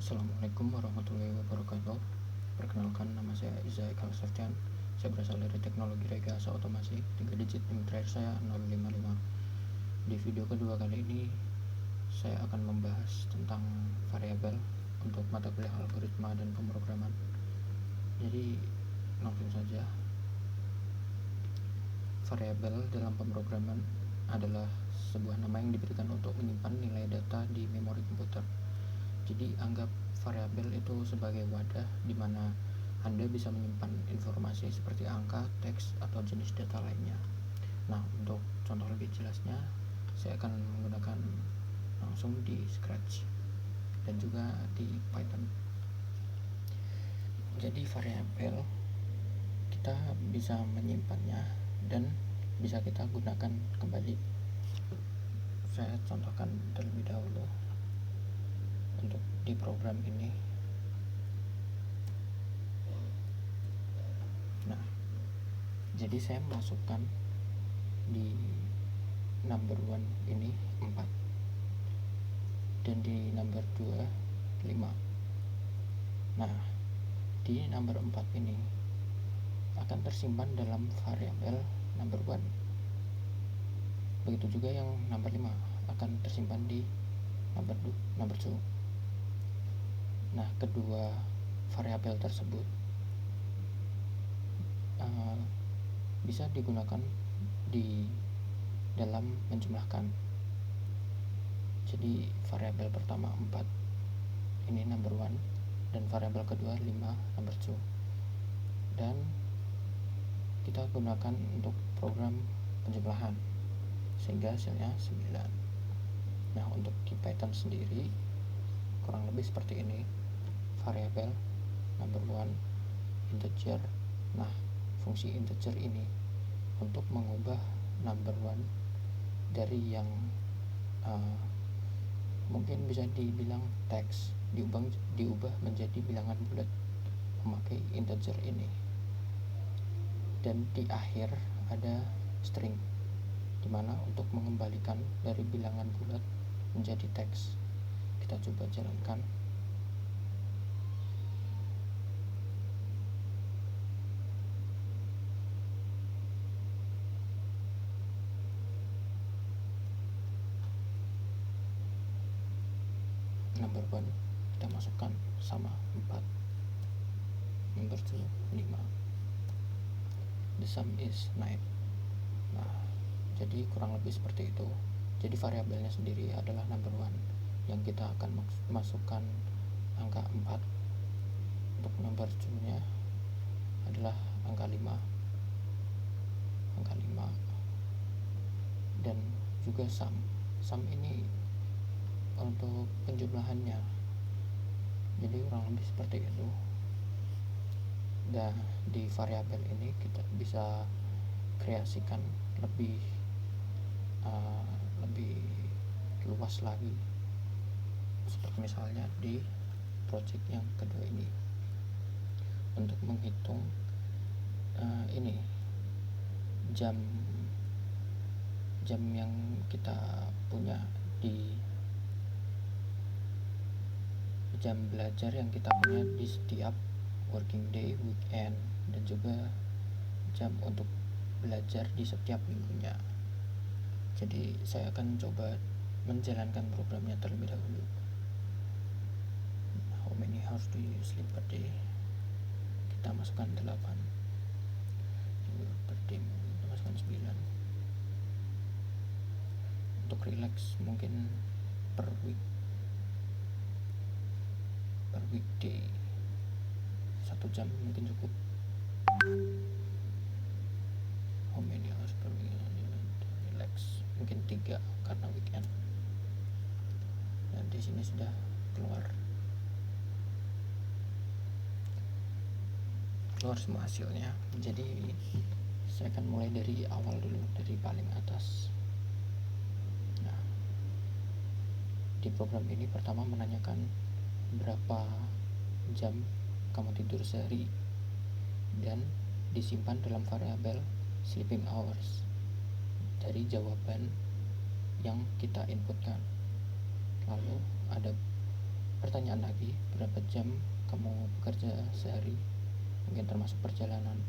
Assalamualaikum warahmatullahi wabarakatuh. Perkenalkan, nama saya Izai Kalsarjan. Saya berasal dari teknologi rekayasa otomasi. 3 digit NIM terakhir saya 055. Di video kedua kali ini saya akan membahas tentang variabel untuk mata kuliah algoritma dan pemrograman. Jadi langsung saja. Variabel dalam pemrograman adalah sebuah nama yang diberikan untuk menyimpan nilai data di memori komputer. Jadi anggap variabel itu sebagai wadah di mana Anda bisa menyimpan informasi seperti angka, teks, atau jenis data lainnya. Nah, untuk contoh lebih jelasnya, saya akan menggunakan langsung di Scratch dan juga di Python. Jadi variabel kita bisa menyimpannya dan bisa kita gunakan kembali. Saya contohkan terlebih dahulu untuk di program ini. Nah, jadi saya masukkan di number 1 ini 4 dan di number 2 5. Nah, di number 4 ini akan tersimpan dalam variabel number 1. Begitu juga yang number 5 akan tersimpan di number 2. Nah, kedua variabel tersebut bisa digunakan di dalam menjumlahkan. Jadi variabel pertama 4 ini number 1 dan variabel kedua 5 number 2, dan kita gunakan untuk program penjumlahan sehingga hasilnya 9. Nah, untuk di Python sendiri kurang lebih seperti ini. Variabel number 1 integer. Nah, fungsi integer ini untuk mengubah number 1 dari yang mungkin bisa dibilang teks diubah menjadi bilangan bulat memakai integer ini. Dan di akhir ada string, dimana untuk mengembalikan dari bilangan bulat menjadi teks. Kita coba jalankan. Number 1 kita masukkan sama 4, number 2 5, the sum is 9. Nah, jadi kurang lebih seperti itu. Jadi variabelnya sendiri adalah number 1 yang kita akan masukkan angka 4. Untuk number 2 nya adalah angka 5 dan juga sum ini untuk penjumlahannya. Jadi kurang lebih seperti itu. Dan di variabel ini kita bisa kreasikan lebih luas lagi, seperti misalnya di project yang kedua ini untuk menghitung ini jam yang kita punya di jam belajar yang kita punya di setiap working day, weekend, dan juga jam untuk belajar di setiap minggunya. Jadi saya akan coba menjalankan programnya terlebih dahulu. How many hours do you sleep per day? Kita masukkan 8. Per day kita masukkan 9. Untuk relax mungkin per weekday 1 jam mungkin cukup. How many hours per week? Relax mungkin 3 karena weekend. Dan di sini sudah keluar semua hasilnya. Jadi saya akan mulai dari awal dulu, dari paling atas. Nah, di program ini pertama menanyakan berapa jam kamu tidur sehari dan disimpan dalam variabel sleeping hours dari jawaban yang kita inputkan. Lalu ada pertanyaan lagi, berapa jam kamu bekerja sehari, mungkin termasuk perjalanan,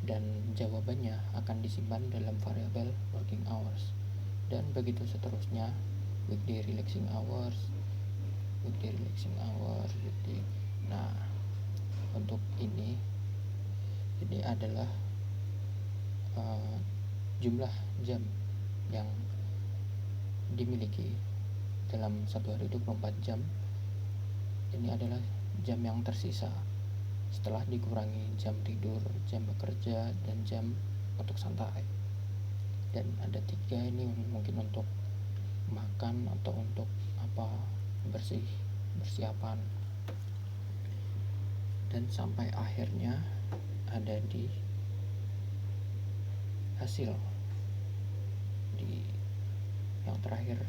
dan jawabannya akan disimpan dalam variabel working hours, dan begitu seterusnya, weekday relaxing hours, weekday. Nah, untuk ini adalah jumlah jam yang dimiliki dalam satu hari 24 jam. Ini adalah jam yang tersisa setelah dikurangi jam tidur, jam bekerja, dan jam untuk santai. Dan ada 3 ini mungkin untuk makan atau untuk bersiapan. Dan sampai akhirnya ada di hasil. Yang terakhir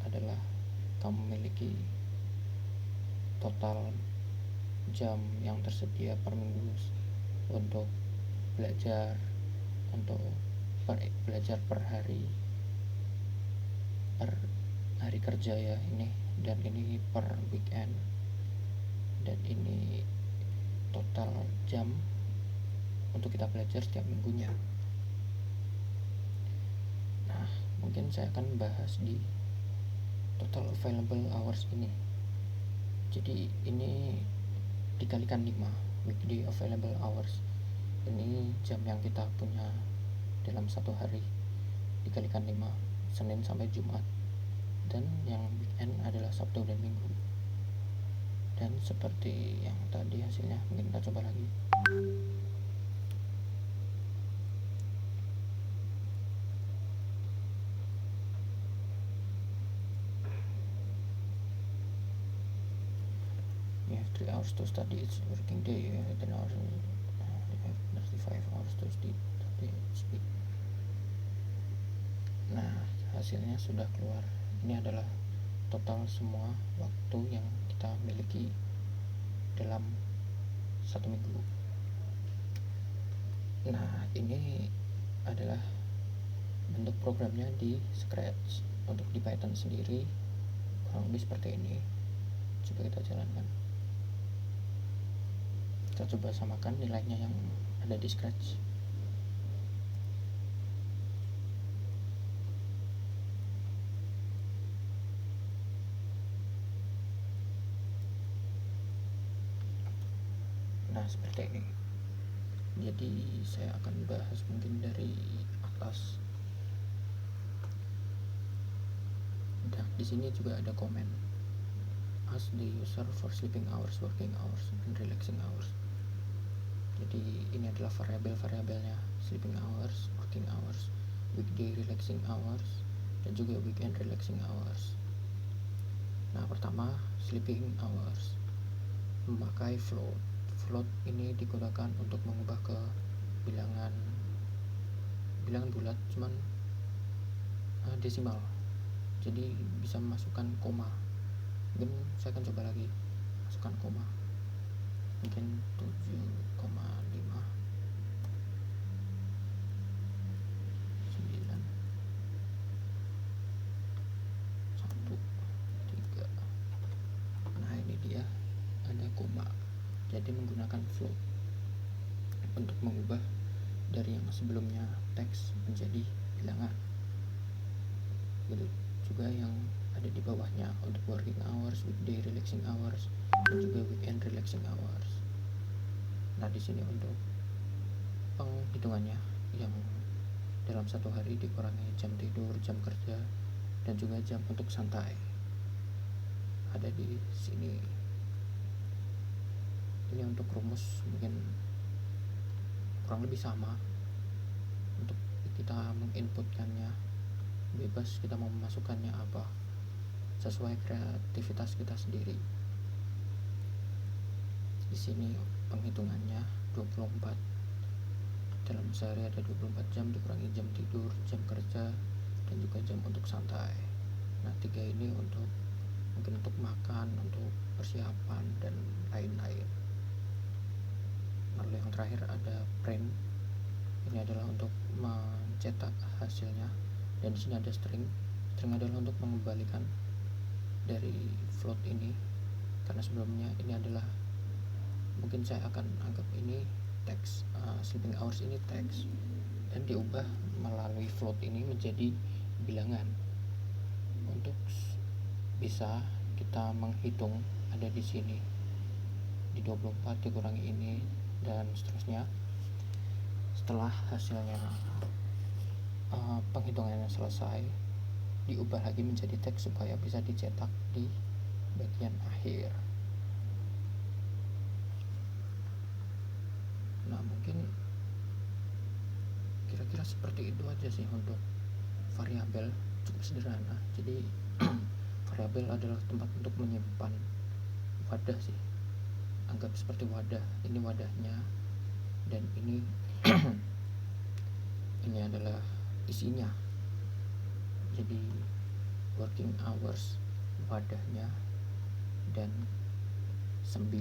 adalah kamu memiliki total jam yang tersedia per minggu untuk belajar per hari kerja ya ini, dan ini per weekend, dan ini total jam untuk kita belajar setiap minggunya. Nah, mungkin saya akan bahas di total available hours ini. Jadi ini dikalikan 5, weekday available hours. Ini jam yang kita punya dalam satu hari, dikalikan 5, Senin sampai Jumat, dan yang weekend adalah Sabtu dan Minggu. Dan seperti yang tadi hasilnya, mungkin kita coba lagi. You have 3 hours to study each working day, you have 10 hours, you have 35 hours to study speak. Nah, hasilnya sudah keluar. Ini adalah total semua waktu yang kita miliki dalam satu minggu. Nah, ini adalah bentuk programnya di Scratch. Untuk di Python sendiri kurang lebih seperti ini. Coba kita jalankan. Kita coba samakan nilainya yang ada di Scratch. Nah, seperti ini. Jadi saya akan bahas mungkin dari atas. Nah, di sini juga ada komen. Ask the user for sleeping hours, working hours, and relaxing hours. Jadi ini adalah variabel-variabelnya, sleeping hours, working hours, weekday relaxing hours, dan juga weekend relaxing hours. Nah, pertama, sleeping hours. Memakai float. Float ini digunakan untuk mengubah ke bilangan bulat, cuman desimal. Jadi bisa memasukkan koma. Mungkin saya akan coba lagi masukkan koma. Mungkin 7,5, 9, 1, 3. Nah, ini dia ada koma. Jadi menggunakan float untuk mengubah dari yang sebelumnya teks menjadi bilangan. Begitu juga yang ada di bawahnya untuk working hours, weekday relaxing hours, dan juga weekend relaxing hours. Nah, di sini untuk penghitungannya yang dalam satu hari dikurangi jam tidur, jam kerja, dan juga jam untuk santai. Ada di sini. Ini untuk rumus mungkin kurang lebih sama. Untuk kita menginputkannya bebas, kita mau memasukkannya apa sesuai kreativitas kita sendiri. Di sini penghitungannya 24. Dalam sehari ada 24 jam dikurangi jam tidur, jam kerja, dan juga jam untuk santai. Nah, 3 ini untuk mungkin untuk makan, untuk persiapan, dan lain-lain. Lalu yang terakhir ada print. Ini adalah untuk mencetak hasilnya, dan di sini ada string. String adalah untuk mengembalikan dari float ini, karena sebelumnya ini adalah, mungkin saya akan anggap ini teks, sleeping hours ini teks, dan diubah melalui float ini menjadi bilangan. Untuk bisa kita menghitung ada di sini, di 24 dikurangi ini dan seterusnya. Setelah hasilnya penghitungannya selesai, diubah lagi menjadi teks supaya bisa dicetak di bagian akhir. Nah, mungkin kira-kira seperti itu aja sih untuk variabel, cukup sederhana. Jadi variabel adalah tempat untuk menyimpan wadah sih, anggap seperti wadah. Ini wadahnya dan ini ini adalah isinya. Jadi working hours wadahnya dan 9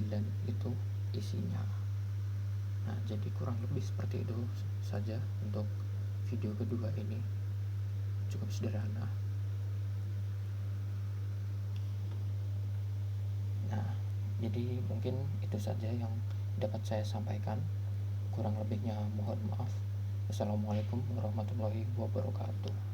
itu isinya. Nah, jadi kurang lebih seperti itu saja untuk video kedua ini, cukup sederhana. Nah, jadi mungkin itu saja yang dapat saya sampaikan. Kurang lebihnya mohon maaf. Assalamualaikum warahmatullahi wabarakatuh.